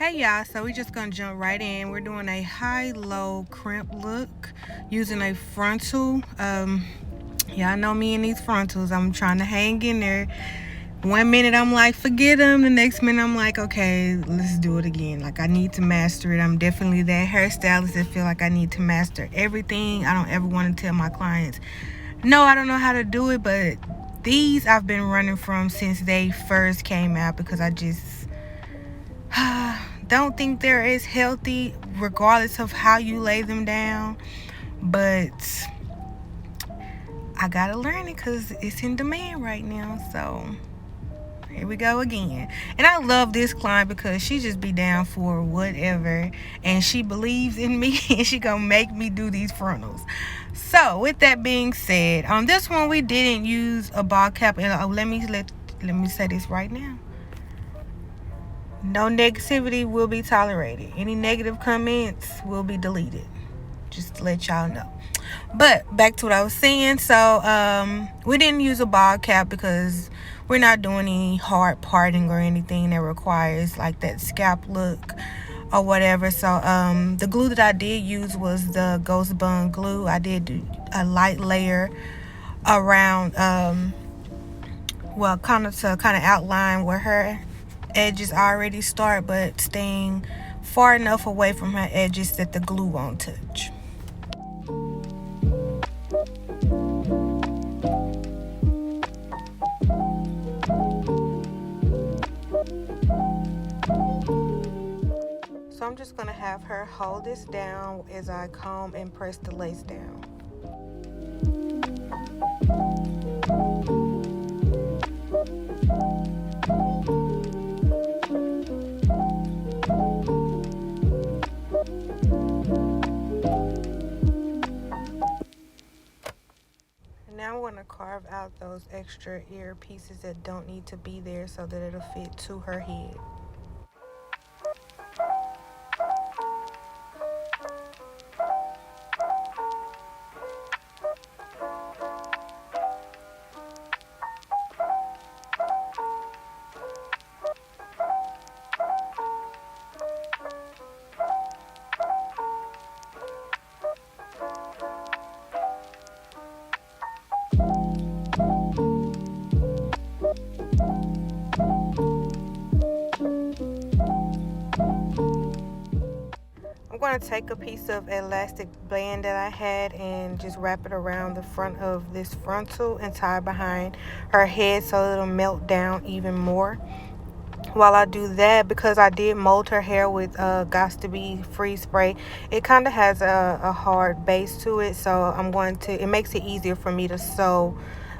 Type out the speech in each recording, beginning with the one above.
Hey y'all, so we just gonna jump right in. We're doing a high-low crimp look using a frontal. Y'all know me and these frontals. I'm trying to hang in there. One minute I'm like, forget them. The next minute I'm like, okay, let's do it again. Like I need to master it. I'm definitely that hairstylist that feel like I need to master everything. I don't ever want to tell my clients, no, I don't know how to do it. But these I've been running from since they first came out because I just don't think they're as healthy regardless of how you lay them down. But I gotta learn it because it's in demand right now. So here we go again. And I love this client because she just be down for whatever, and she believes in me and she gonna make me do these frontals. So with that being said, on this one we didn't use a ball cap. And let me say this right now. No negativity will be tolerated. Any negative comments will be deleted. Just to let y'all know. But back to what I was saying. So we didn't use a ball cap because we're not doing any hard parting or anything that requires like that scalp look or whatever. So the glue that I did use was the Ghost Bun glue. I did do a light layer around kind of outline where her edges already start, but staying far enough away from her edges that the glue won't touch. So I'm just gonna have her hold this down as I comb and press the lace down. Now I'm going to carve out those extra ear pieces that don't need to be there so that it'll fit to her head. I'm going to take a piece of elastic band that I had and just wrap it around the front of this frontal and tie it behind her head so it'll melt down even more. While I do that, because I did mold her hair with Gots to Be freeze spray, it kind of has a hard base to it, so it makes it easier for me to sew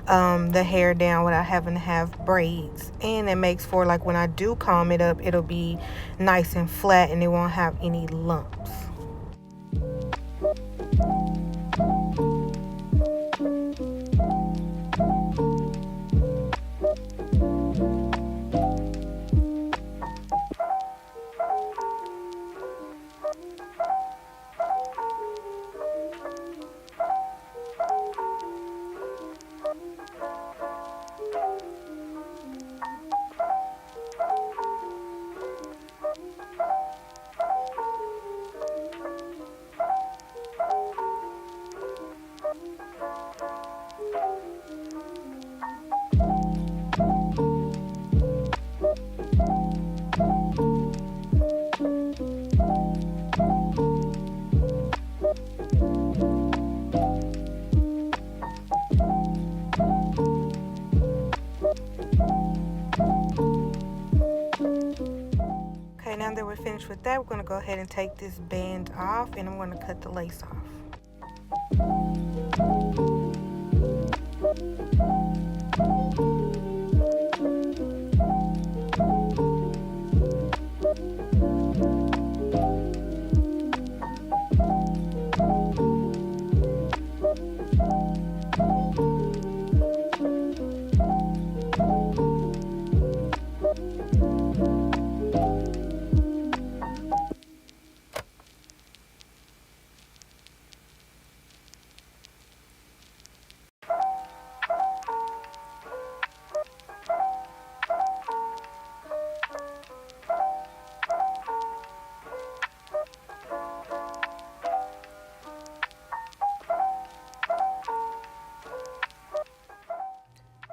the hair down without having to have braids. And it makes for, like, when I do comb it up, it'll be nice and flat and it won't have any lumps. Okay, now that we're finished with that, we're going to go ahead and take this band off, and I'm going to cut the lace off.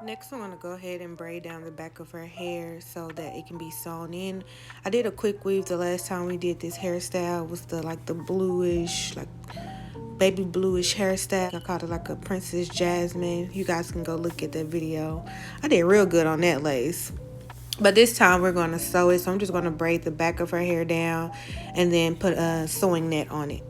Next, I'm going to go ahead and braid down the back of her hair so that it can be sewn in. I did a quick weave the last time we did this hairstyle. It was the bluish, like baby bluish hairstyle. I called it like a Princess Jasmine. You guys can go look at that video. I did real good on that lace. But this time we're going to sew it. So I'm just going to braid the back of her hair down and then put a sewing net on it.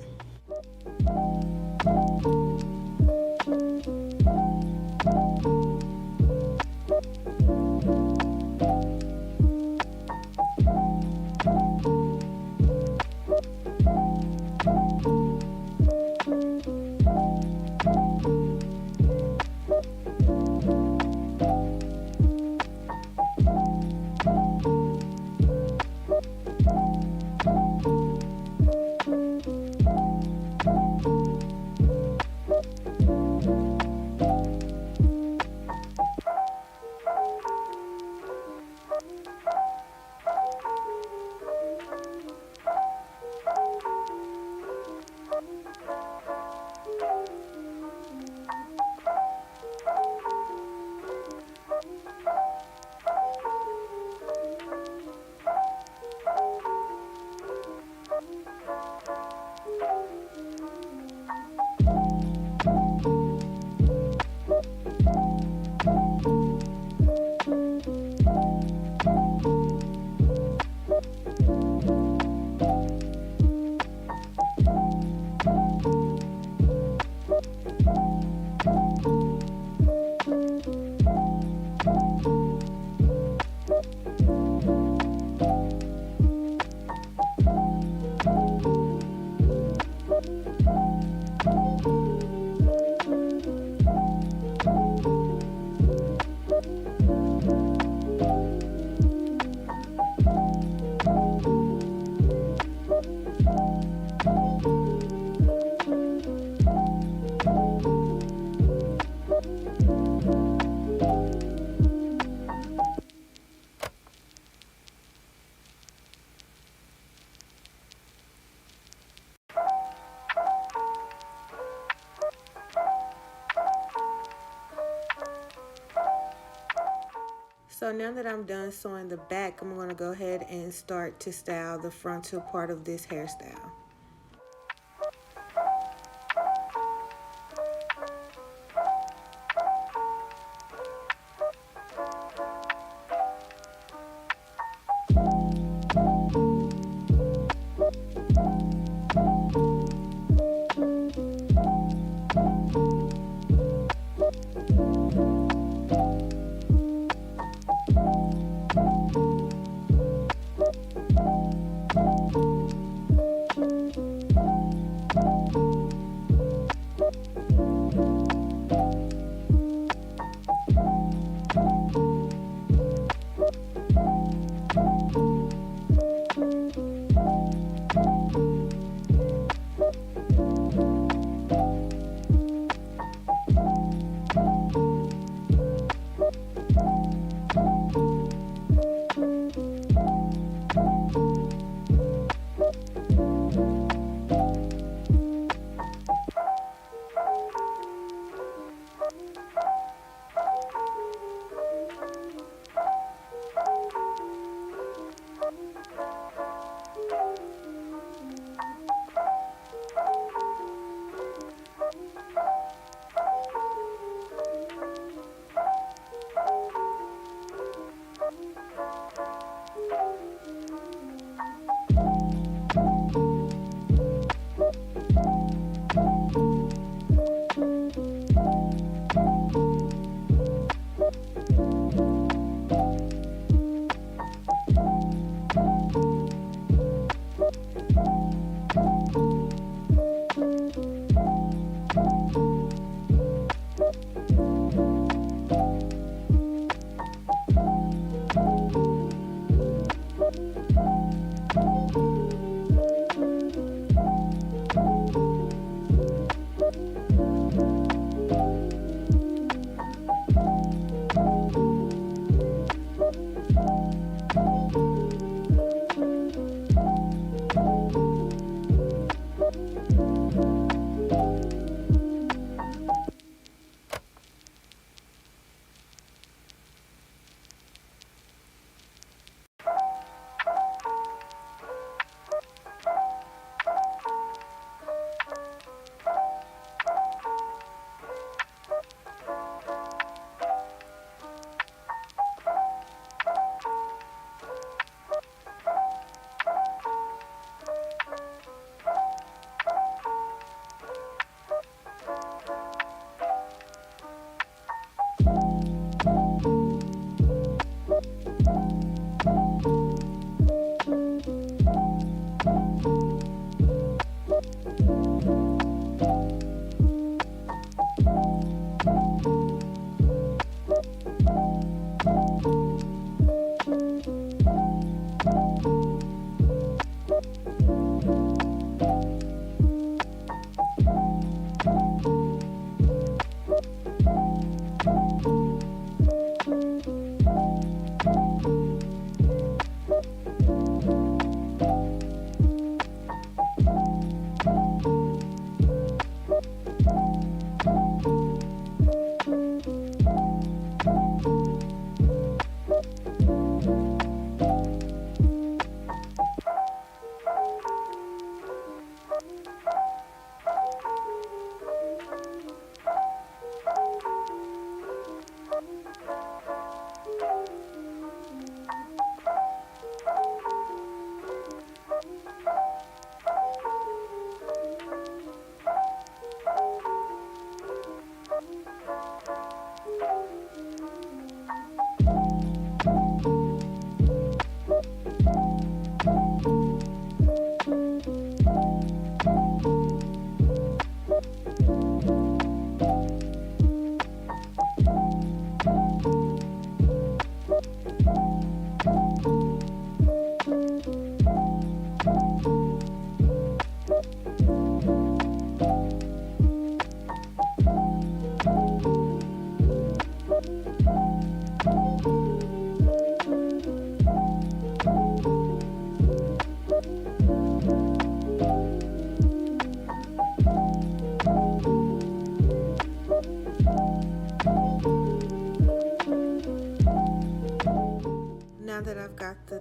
So now that I'm done sewing the back, I'm going to go ahead and start to style the frontal part of this hairstyle.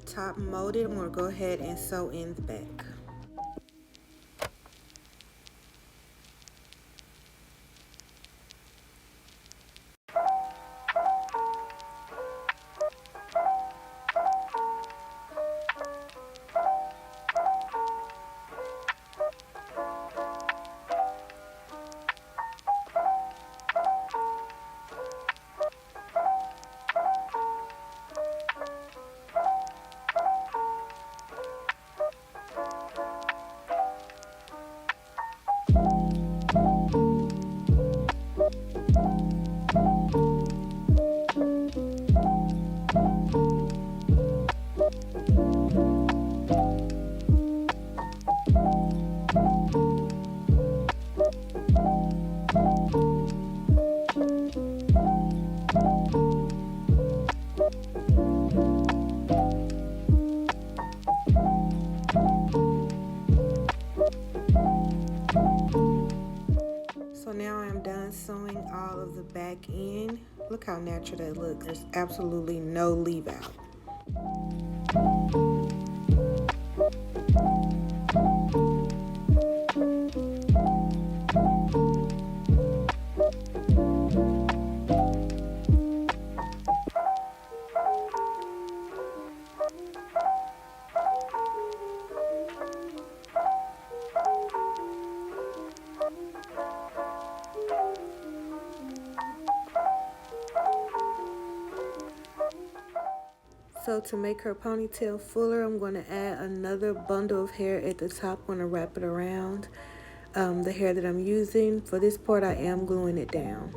top molded, I'm going to go ahead and sew in the back. So now I'm done sewing all of the back in. Look how natural that looks. There's absolutely no leave out. So to make her ponytail fuller, I'm going to add another bundle of hair at the top. I'm going to wrap it around the hair that I'm using. For this part, I am gluing it down.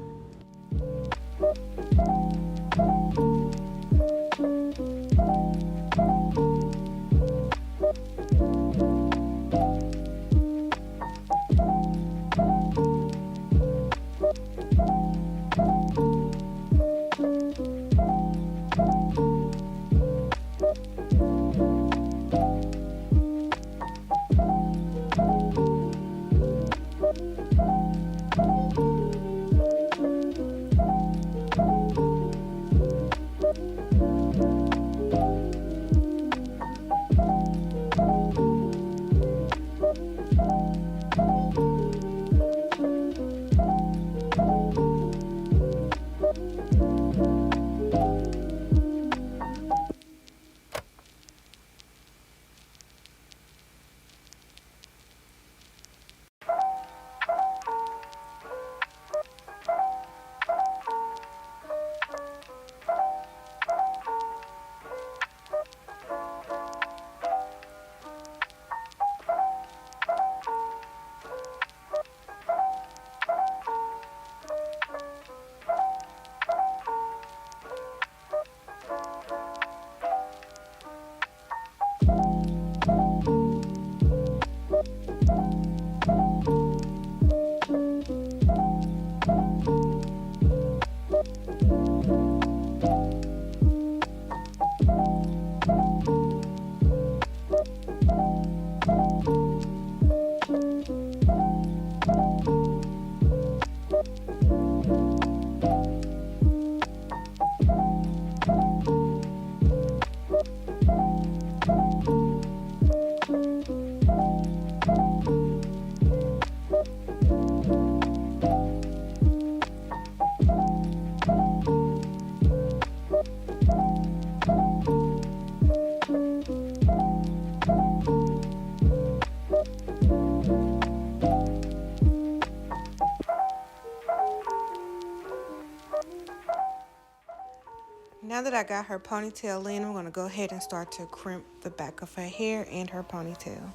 Now that I got her ponytail in, I'm going to go ahead and start to crimp the back of her hair and her ponytail.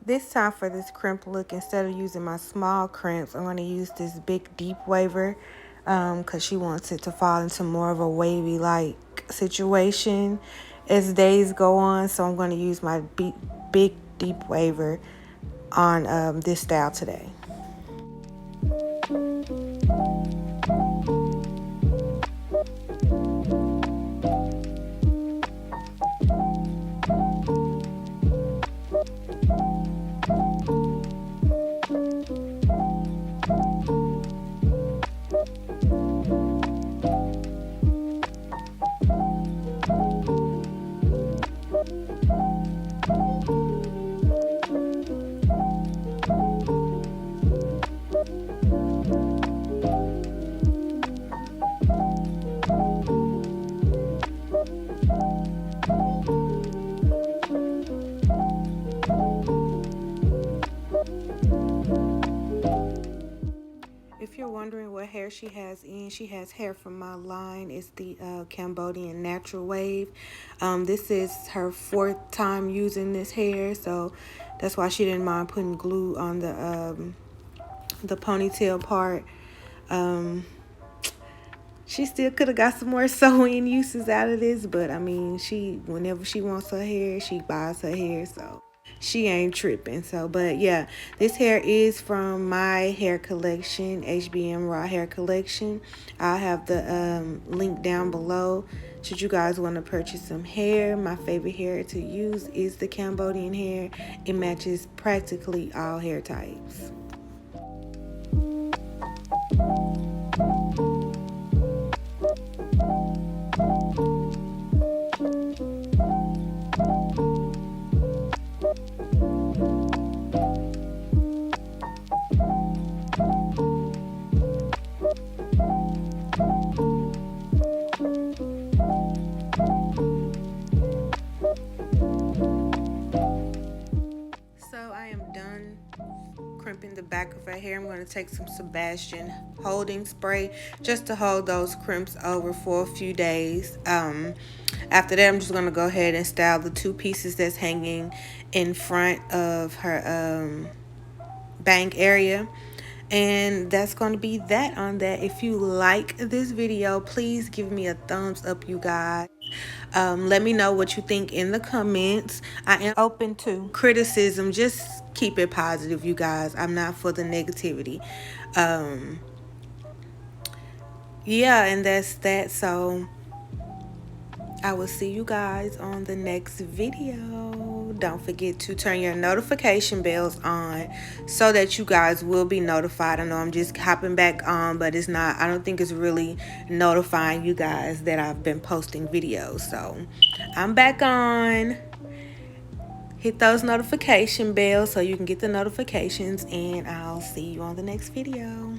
This time for this crimp look, instead of using my small crimps, I'm going to use this big deep waver because she wants it to fall into more of a wavy-like situation as days go on. So I'm going to use my big deep waver on this style today. you're wondering what hair she has in, she has hair from my line. It's the Cambodian Natural Wave. This is her 4th time using this hair, so that's why she didn't mind putting glue on the ponytail part. She still could have got some more sewing uses out of this, but I mean, whenever she wants her hair, she buys her hair, so she ain't tripping. So, but yeah, this hair is from my hair collection, HBM Raw Hair Collection. I'll have the link down below should you guys want to purchase some hair. My favorite hair to use is the Cambodian hair. It matches practically all hair types. Crimping the back of her hair. I'm going to take some Sebastian holding spray just to hold those crimps over for a few days. After that, I'm just going to go ahead and style the 2 pieces that's hanging in front of her bank area. And that's going to be that on that. If you like this video, please give me a thumbs up, you guys. Let me know what you think in the comments. I am open to criticism. Just keep it positive, you guys. I'm not for the negativity. Yeah, and that's that. So I will see you guys on the next video. Don't forget to turn your notification bells on so that you guys will be notified. I know I'm just hopping back on, but it's not, I don't think it's really notifying you guys that I've been posting videos. So I'm back on. Hit those notification bells so you can get the notifications, and I'll see you on the next video.